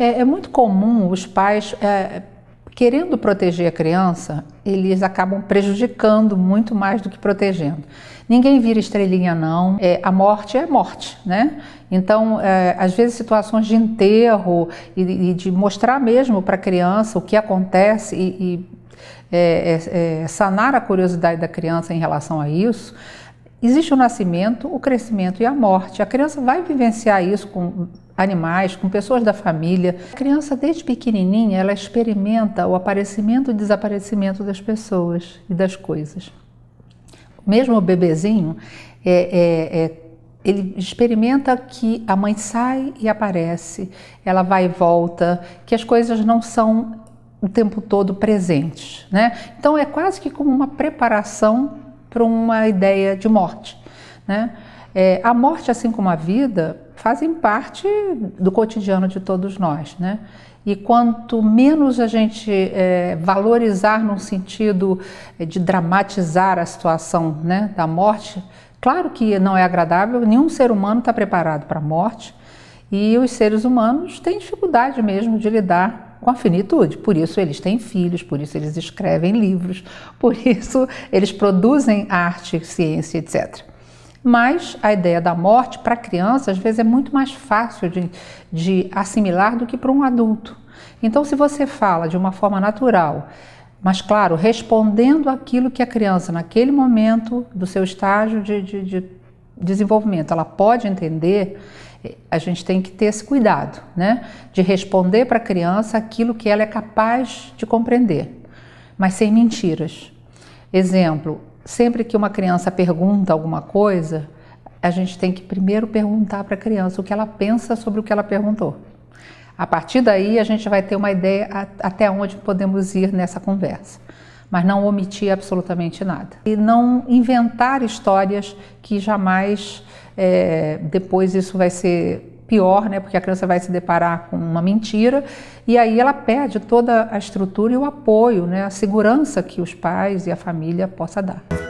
É muito comum os pais, querendo proteger a criança, eles acabam prejudicando muito mais do que protegendo. Ninguém vira estrelinha não, a morte é morte, né? Então, às vezes situações de enterro e de mostrar mesmo para a criança o que acontece sanar a curiosidade da criança em relação a isso. Existe o nascimento, o crescimento e a morte. A criança vai vivenciar isso com animais, com pessoas da família. A criança, desde pequenininha, ela experimenta o aparecimento e desaparecimento das pessoas e das coisas. Mesmo o bebezinho, ele experimenta que a mãe sai e aparece, ela vai e volta, que as coisas não são o tempo todo presentes, né? Então é quase que como uma preparação para uma ideia de morte, né? A morte, assim como a vida, fazem parte do cotidiano de todos nós, né? E quanto menos a gente valorizar no sentido de dramatizar a situação, né, da morte, claro que não é agradável, nenhum ser humano está preparado para a morte e os seres humanos têm dificuldade mesmo de lidar com a finitude, por isso eles têm filhos, por isso eles escrevem livros, por isso eles produzem arte, ciência, etc. Mas a ideia da morte para a criança às vezes é muito mais fácil de assimilar do que para um adulto. Então, se você fala de uma forma natural, mas claro, respondendo aquilo que a criança naquele momento do seu estágio de desenvolvimento, ela pode entender, a gente tem que ter esse cuidado, né? De responder para a criança aquilo que ela é capaz de compreender, mas sem mentiras. Exemplo, sempre que uma criança pergunta alguma coisa, a gente tem que primeiro perguntar para a criança o que ela pensa sobre o que ela perguntou. A partir daí a gente vai ter uma ideia até onde podemos ir nessa conversa, mas não omitir absolutamente nada. E não inventar histórias que jamais, depois isso vai ser pior, né? Porque a criança vai se deparar com uma mentira e aí ela perde toda a estrutura e o apoio, né? A segurança que os pais e a família possam dar.